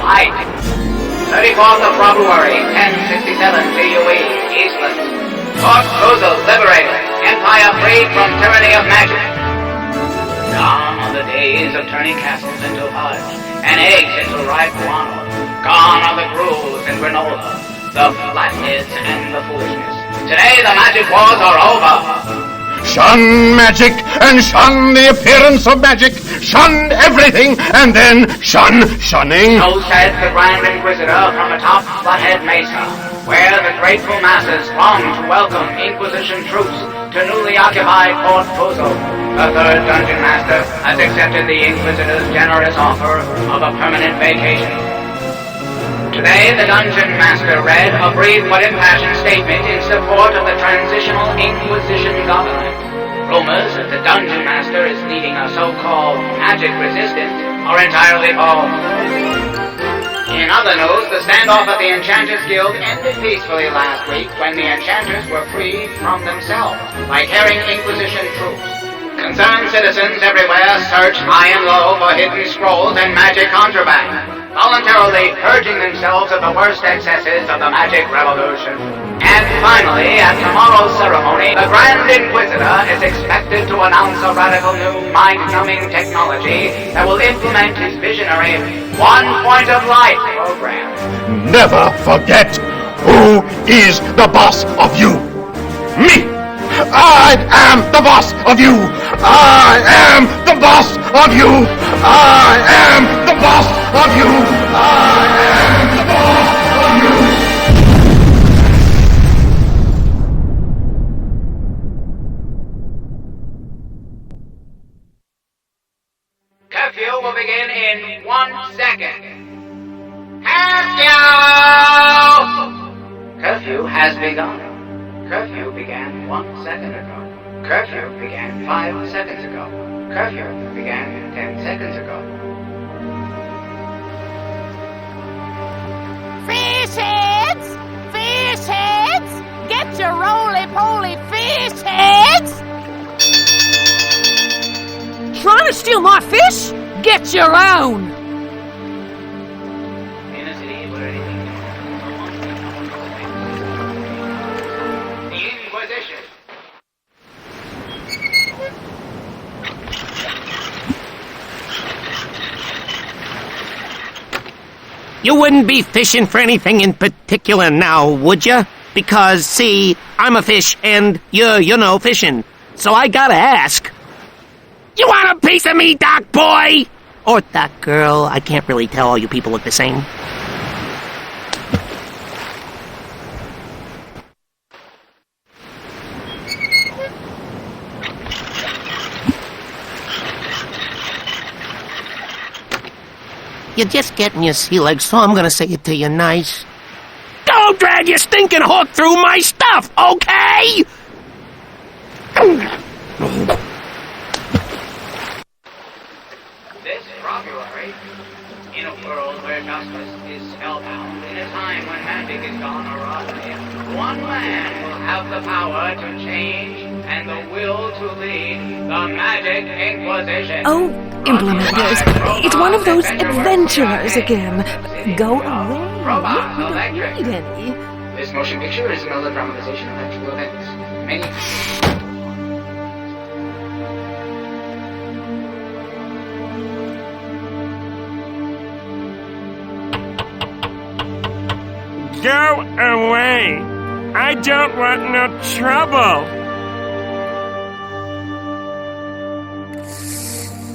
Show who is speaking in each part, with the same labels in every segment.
Speaker 1: height. 34th of February, 1067 CUE, Eastland. Zork liberated. Empire freed from tyranny of magic. Gone are the days of turning castles into fudge, and eggs into ripe guano. Gone are the gruels and granola, the flatheads and the foolishness. Today the magic wars are over.
Speaker 2: Shun magic and shun the appearance of magic. Shun everything and then shun shunning.
Speaker 1: So said the Grand Inquisitor from atop Flathead Mesa, where the grateful masses throng to welcome Inquisition troops to newly occupied Fort Pozo. The third Dungeon Master has accepted the Inquisitor's generous offer of a permanent vacation. Today, the Dungeon Master read a brief but impassioned statement in support of the transitional Inquisition government. Rumors that the Dungeon Master is leading a so-called magic resistance are entirely false. In other news, the standoff at the Enchanters Guild ended peacefully last week when the Enchanters were freed from themselves by carrying Inquisition troops. Concerned citizens everywhere searched high and low for hidden scrolls and magic contraband, voluntarily purging themselves of the worst excesses of the magic revolution. And finally, at tomorrow's ceremony, the Grand Inquisitor is expected to announce a radical new mind-numbing technology that will implement his visionary One Point of Light program.
Speaker 2: Never forget who is the boss of you. Me! I am the boss of you! I am the boss of you! I am the boss of you! I am the boss of you!
Speaker 1: Curfew will begin in 1 second. Curfew! Curfew has begun. Curfew began 1 second ago. Curfew began 5 seconds ago. Curfew began 10 seconds ago.
Speaker 3: Fish heads! Fish heads! Get your roly-poly fish heads! Trying to steal my fish? Get your own!
Speaker 1: In a city where anything the Inquisition.
Speaker 4: You wouldn't be fishing for anything in particular now, would you? Because, see, I'm a fish and you're fishing. So I gotta ask. You want a piece of me, Doc Boy? Or Doc Girl? I can't really tell. All you people look the same. You're just getting your sea legs, so I'm gonna say it to you nice. Don't drag your stinking hook through my stuff, okay?
Speaker 1: This February, in a world where justice is spellbound, in a time when magic is gone awry, one man will have the power to change and the will to lead the Magic Inquisition.
Speaker 5: Oh, implementers. It's one of those adventurers again. Go away. We don't need any.
Speaker 1: This motion picture is another dramatization of actual events. Many...
Speaker 6: Go away! I don't want no trouble!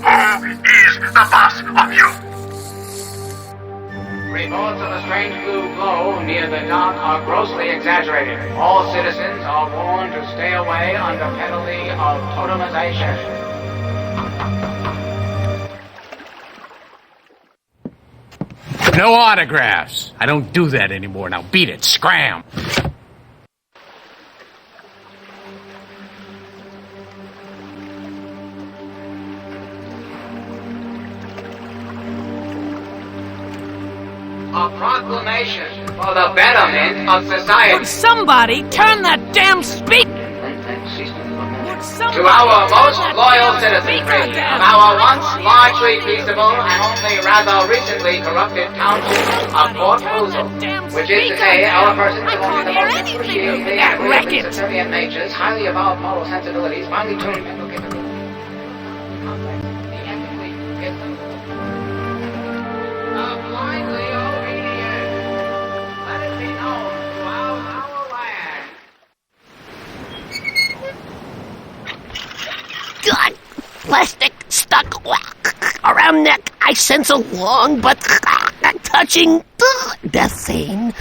Speaker 2: Who is the boss of you?
Speaker 1: Reports of a strange blue glow near the dock are grossly exaggerated. All citizens are warned to stay away under penalty of totemization.
Speaker 7: No autographs. I don't do that anymore. Now beat it. Scram.
Speaker 1: A proclamation for the betterment of society.
Speaker 3: Would somebody turn that damn speak?
Speaker 5: What's
Speaker 3: some...
Speaker 1: To our most loyal citizenry of our once largely peaceable and only rather recently corrupted township of Port Boozle, which is to say our persons of only the most excruciatingly and weirdly subservient natures, highly evolved moral sensibilities, finely tuned mental capabilities. Blindly obedient. Let it be known throughout our land.
Speaker 4: God, plastic stuck around neck. I sense a long but touching death scene.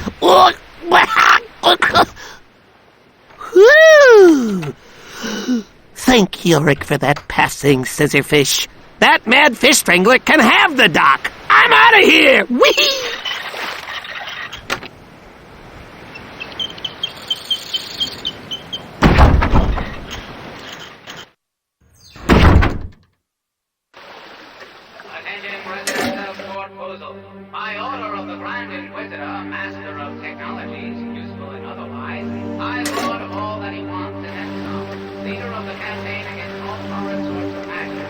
Speaker 4: Thank you, Rick, for that passing scissorfish. That mad fish strangler can have the dock. I'm out of here. Whee!
Speaker 1: Attention residents of Port Boozle. By order of the Grand Inquisitor, Master of Technologies, useful and otherwise, High Lord of all that he wants and then some, leader of the campaign against all foreign sorts of magic.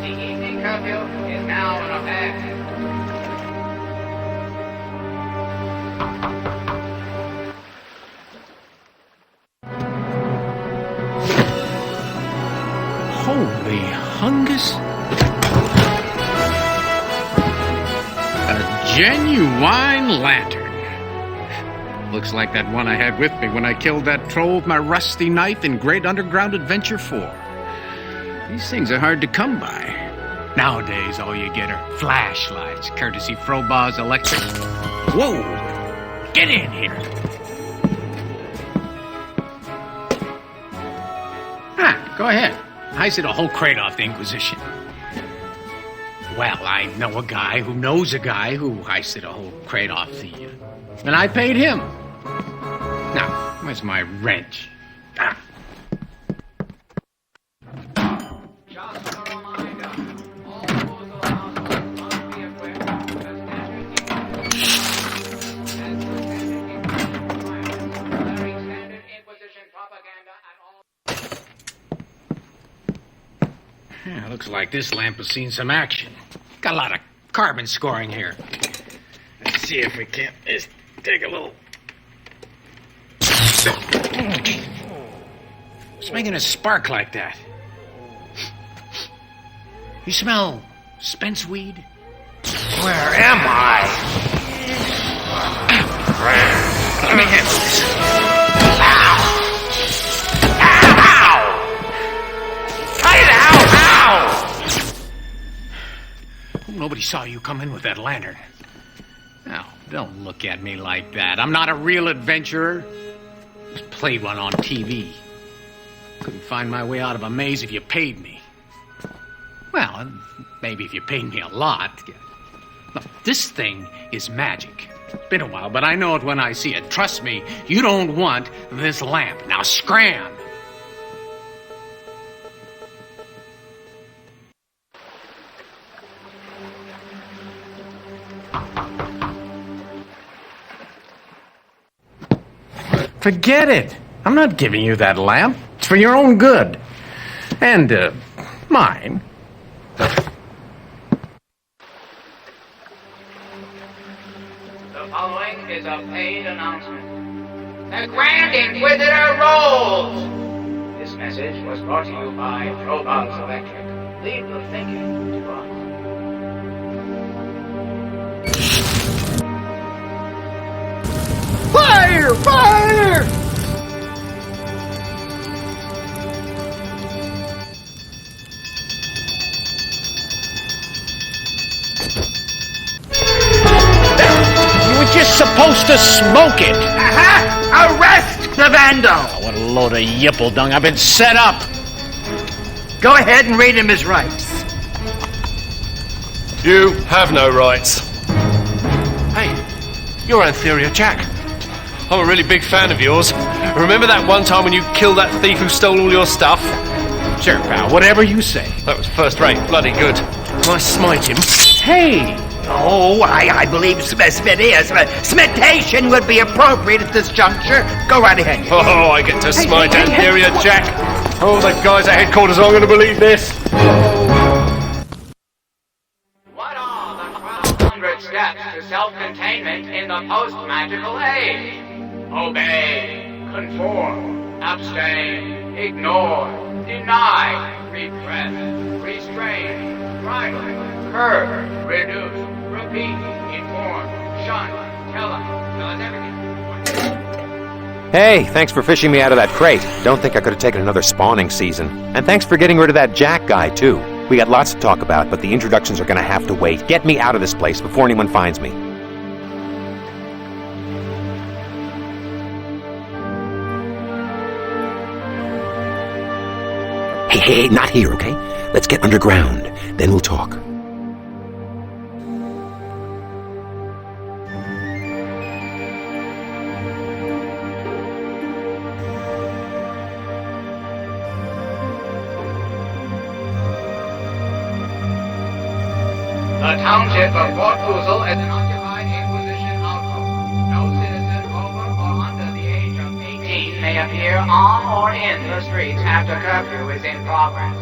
Speaker 1: The evening curfew is now in effect.
Speaker 7: Holy hungus. A genuine lantern. Looks like that one I had with me when I killed that troll with my rusty knife in Great Underground Adventure 4. These things are hard to come by. Nowadays, all you get are flashlights, courtesy Frobah's Electric. Whoa! Get in here! Go ahead. Heisted a whole crate off the Inquisition. Well, I know a guy who knows a guy who heisted a whole crate off the... and I paid him. Now, where's my wrench?
Speaker 1: Just a reminder, all Boozle households must be equipped with a standard very standard Inquisition propaganda at all.
Speaker 7: Yeah, looks like this lamp has seen some action. Got a lot of carbon scoring here. Let's see if we can't just take a little... What's making a spark like that? You smell Spence weed?
Speaker 2: Where am I?
Speaker 7: Let me handle this. Nobody saw you come in with that lantern. Now, don't look at me like that. I'm not a real adventurer. Just played one on TV. Couldn't find my way out of a maze if you paid me. Well, maybe if you paid me a lot. Look, this thing is magic. It's been a while, but I know it when I see it. Trust me, you don't want this lamp. Now scram! Forget it. I'm not giving you that lamp. It's for your own good. And, mine.
Speaker 1: The following is a paid announcement. The Grand Inquisitor rolls! This message was brought to you by Frobah's Electric. Leave the thinking to us.
Speaker 3: Fire! Fire!
Speaker 7: You were just supposed to smoke it.
Speaker 8: Arrest the vandal!
Speaker 7: Oh, what a load of yipple dung. I've been set up.
Speaker 8: Go ahead and read him his rights.
Speaker 2: You have no rights. Hey, you're Antheria Jack. I'm a really big fan of yours. Remember that one time when you killed that thief who stole all your stuff?
Speaker 7: Sure, pal. Whatever you say.
Speaker 2: That was first rate. Bloody good. Can I smite him?
Speaker 7: Hey!
Speaker 8: Oh, I believe smitation would be appropriate at this juncture. Go right ahead.
Speaker 2: Oh, I get to smite Antheria Jack. Oh, the guys at headquarters aren't going to believe this.
Speaker 1: What are the 1,200 steps to self-containment in the post-magical age? Obey, conform, abstain, ignore, deny, repress, restrain, bridle, curb, reduce, repeat, inform, shun, tell us everything.
Speaker 9: Hey, thanks for fishing me out of that crate. Don't think I could have taken another spawning season. And thanks for getting rid of that Jack guy, too. We got lots to talk about, but the introductions are gonna have to wait. Get me out of this place before anyone finds me. Hey, not here, okay? Let's get underground. Then we'll talk.
Speaker 1: The township of Fort Foozle is an occupied Inquisition outpost. No citizen over or under the age of 18 may appear on or in the streets after curfew is in progress.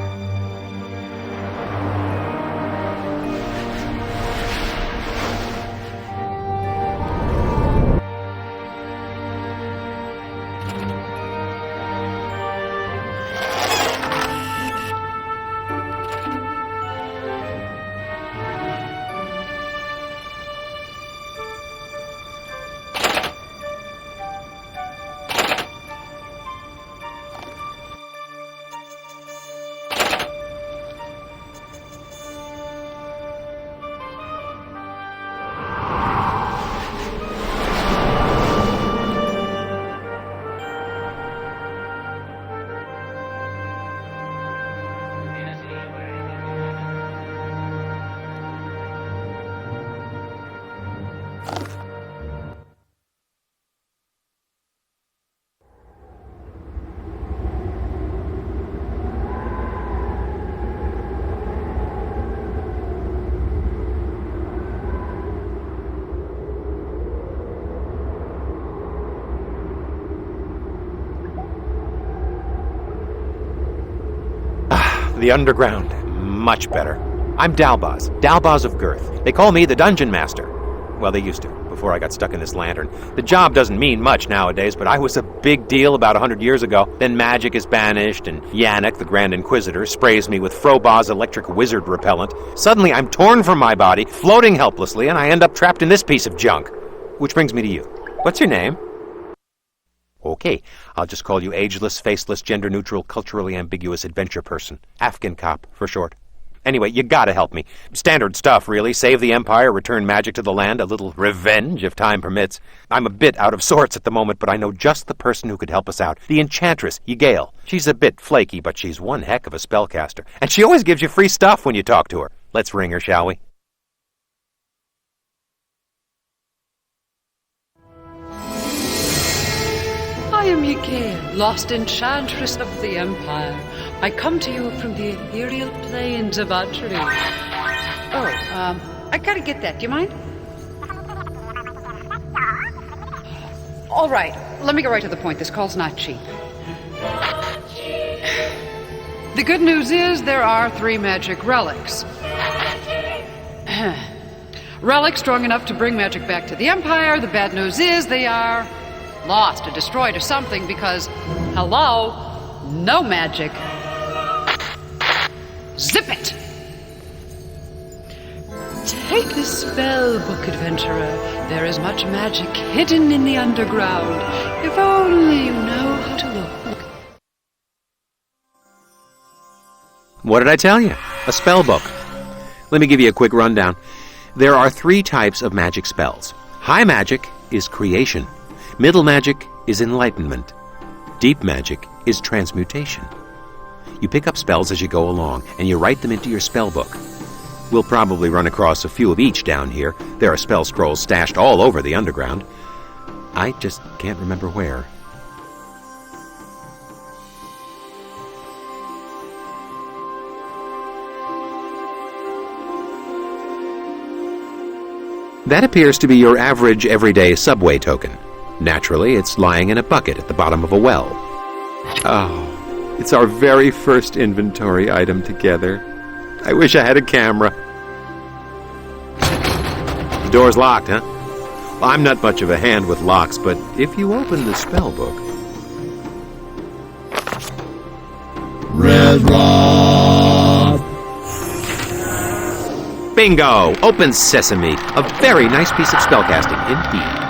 Speaker 9: The underground. Much better. I'm Dalbaz of Girth. They call me the Dungeon Master. Well, they used to, before I got stuck in this lantern. The job doesn't mean much nowadays, but I was a big deal about 100 years ago. Then magic is banished, and Yannick, the Grand Inquisitor, sprays me with Frobah's electric wizard repellent. Suddenly, I'm torn from my body, floating helplessly, and I end up trapped in this piece of junk. Which brings me to you. What's your name? Okay, I'll just call you ageless, faceless, gender-neutral, culturally ambiguous adventure person. Afghan cop, for short. Anyway, you gotta help me. Standard stuff, really. Save the Empire, return magic to the land, a little revenge, if time permits. I'm a bit out of sorts at the moment, but I know just the person who could help us out. The Enchantress, Ygael. She's a bit flaky, but she's one heck of a spellcaster. And she always gives you free stuff when you talk to her. Let's ring her, shall we?
Speaker 10: I am Ygael, lost enchantress of the Empire. I come to you from the ethereal plains of Atri. I gotta get that. Do you mind? All right, let me go right to the point. This call's not cheap. The good news is there are 3 magic relics. Relics strong enough to bring magic back to the Empire. The bad news is they are lost or destroyed or something because, hello, no magic. Zip it! Take this spell book, adventurer. There is much magic hidden in the underground. If only you know how to look.
Speaker 9: What did I tell you? A spell book. Let me give you a quick rundown. There are 3 types of magic spells. High magic is creation. Middle magic is enlightenment. Deep magic is transmutation. You pick up spells as you go along, and you write them into your spell book. We'll probably run across a few of each down here. There are spell scrolls stashed all over the underground. I just can't remember where. That appears to be your average everyday subway token. Naturally, it's lying in a bucket at the bottom of a well. Oh, It's our very first inventory item together. I wish I had a camera. The door's locked, huh? Well, I'm not much of a hand with locks, but if you open the spell book...
Speaker 2: Red Rock!
Speaker 9: Bingo! Open sesame. A very nice piece of spellcasting, indeed.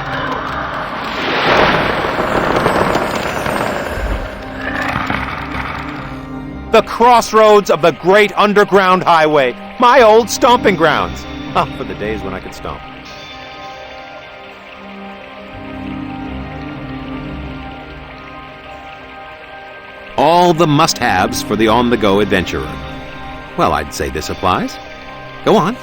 Speaker 9: The crossroads of the great underground highway. My old stomping grounds. Oh, for the days when I could stomp. All the must-haves for the on-the-go adventurer. Well, I'd say this applies. Go on.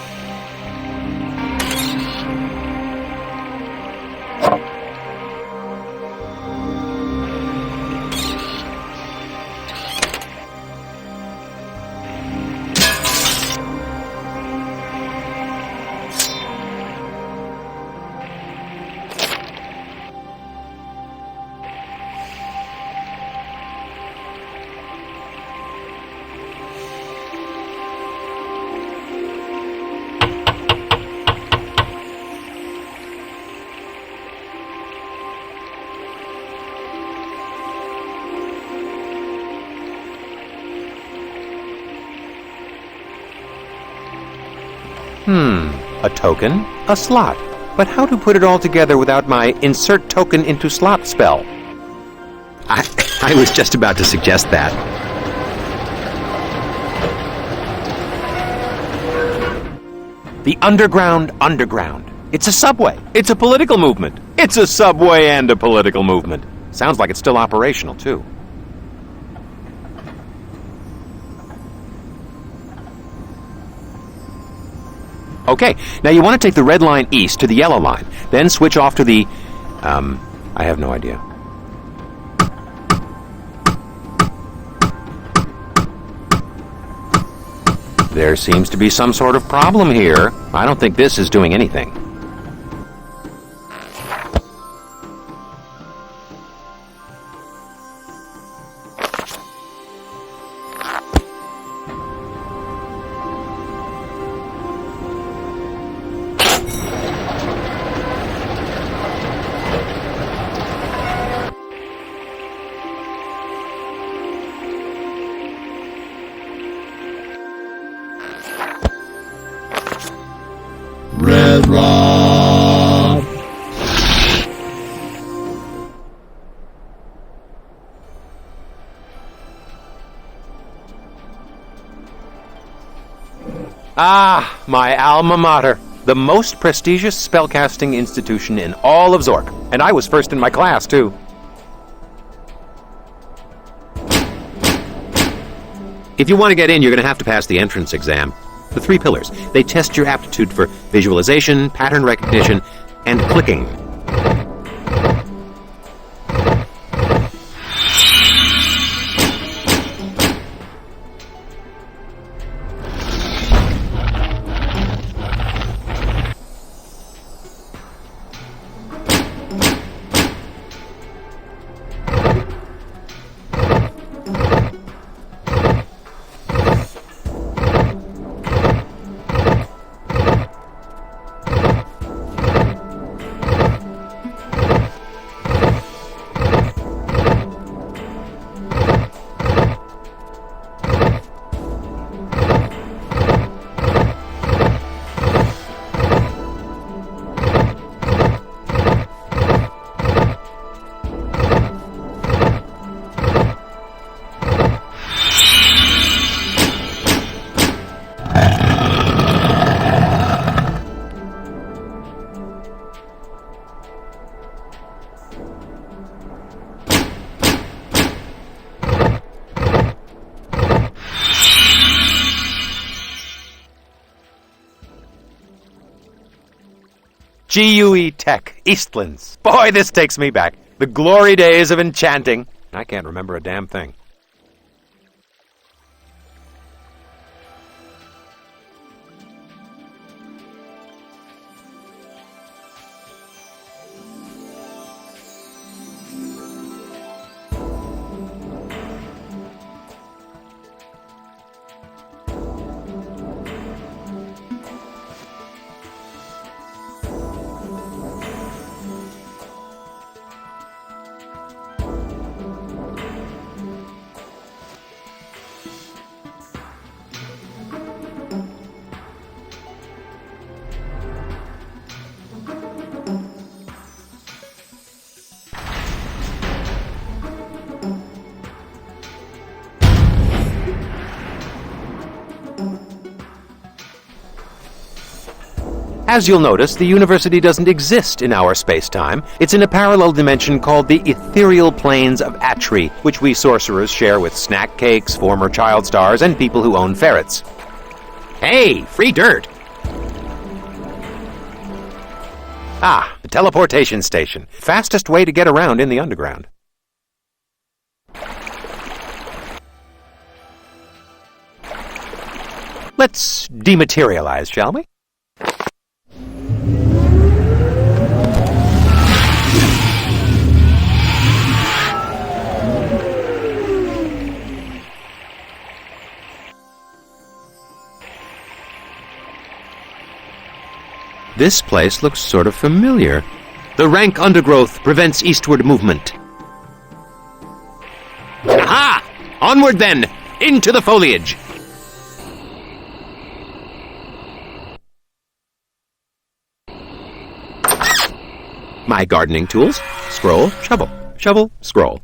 Speaker 9: A token, a slot. But how to put it all together without my insert token into slot spell? I was just about to suggest that. The underground underground. It's a subway. It's a political movement. It's a subway and a political movement. Sounds like it's still operational, too. Okay, now you want to take the red line east to the yellow line, then switch off to the... I have no idea. There seems to be some sort of problem here. I don't think this is doing anything.
Speaker 2: Red Rock!
Speaker 9: Ah, my alma mater. The most prestigious spellcasting institution in all of Zork. And I was first in my class, too. If you want to get in, you're going to have to pass the entrance exam. The 3 pillars. They test your aptitude for visualization, pattern recognition, and clicking. GUE Tech, Eastlands. Boy, this takes me back. The glory days of enchanting. I can't remember a damn thing. As you'll notice, the university doesn't exist in our space-time. It's in a parallel dimension called the ethereal planes of Atri, which we sorcerers share with snack cakes, former child stars, and people who own ferrets. Hey, free dirt! Ah, the teleportation station. Fastest way to get around in the underground. Let's dematerialize, shall we? This place looks sort of familiar. The rank undergrowth prevents eastward movement. Aha! Onward then! Into the foliage! My gardening tools. Scroll, shovel. Shovel, scroll.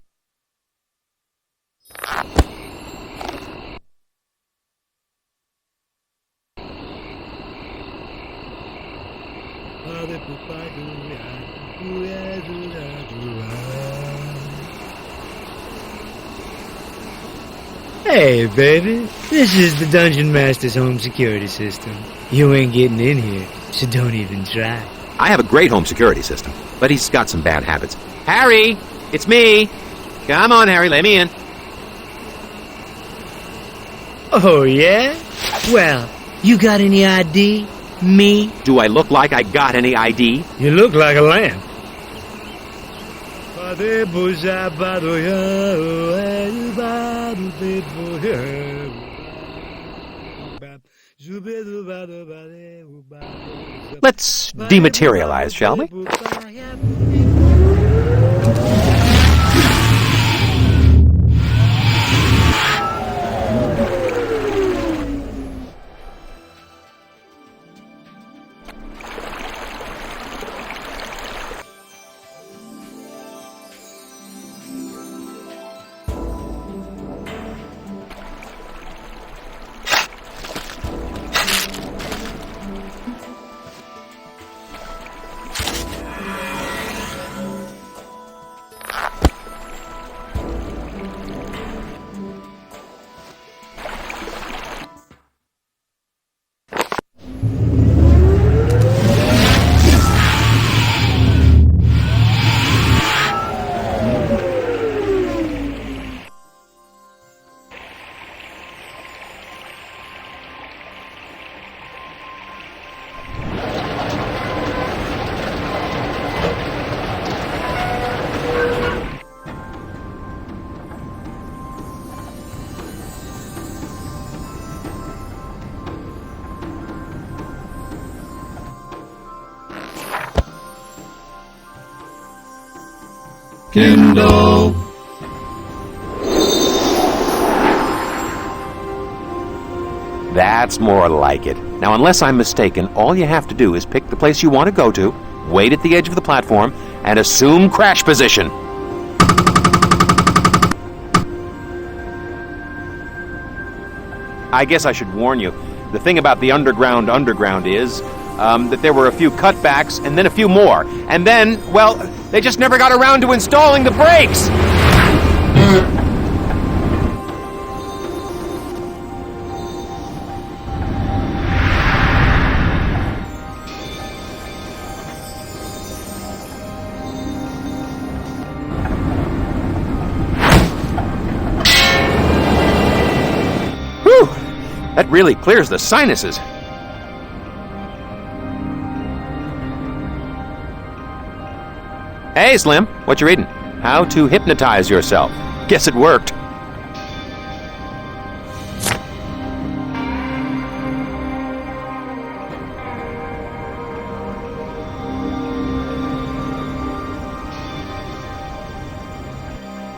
Speaker 11: Hey, baby. This is the Dungeon Master's home security system. You ain't getting in here, so don't even try.
Speaker 9: I have a great home security system, but he's got some bad habits. Harry! It's me! Come on, Harry, let me in.
Speaker 11: Oh, yeah? Well, you got any ID? Me?
Speaker 9: Do I look like I got any ID?
Speaker 11: You look like a lamp.
Speaker 9: Let's dematerialize, shall we?
Speaker 2: Kindle.
Speaker 9: That's more like it. Now, unless I'm mistaken, all you have to do is pick the place you want to go to, wait at the edge of the platform, and assume crash position. I guess I should warn you. The thing about the underground is that there were a few cutbacks and then a few more. And then, well, they just never got around to installing the brakes! Whew! That really clears the sinuses. Hey, Slim, what you reading? How to hypnotize yourself. Guess it worked.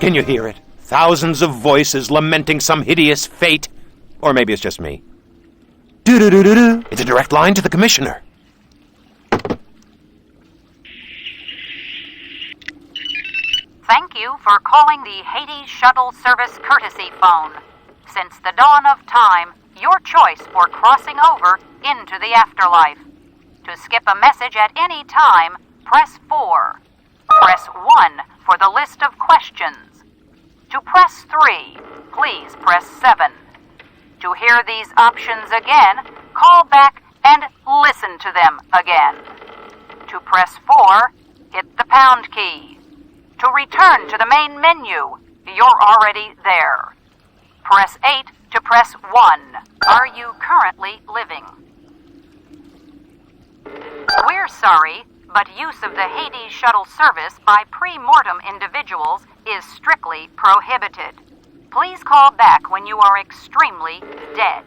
Speaker 9: Can you hear it? Thousands of voices lamenting some hideous fate. Or maybe it's just me. Do-do-do-do-do. It's a direct line to the commissioner.
Speaker 12: Thank you for calling the Hades Shuttle Service Courtesy Phone. Since the dawn of time, your choice for crossing over into the afterlife. To skip a message at any time, press 4. Press 1 for the list of questions. To press 3, please press 7. To hear these options again, call back and listen to them again. To press 4, hit the pound key. To return to the main menu, you're already there. Press 8 to press 1. Are you currently living? We're sorry, but use of the Hades shuttle service by pre-mortem individuals is strictly prohibited. Please call back when you are extremely dead.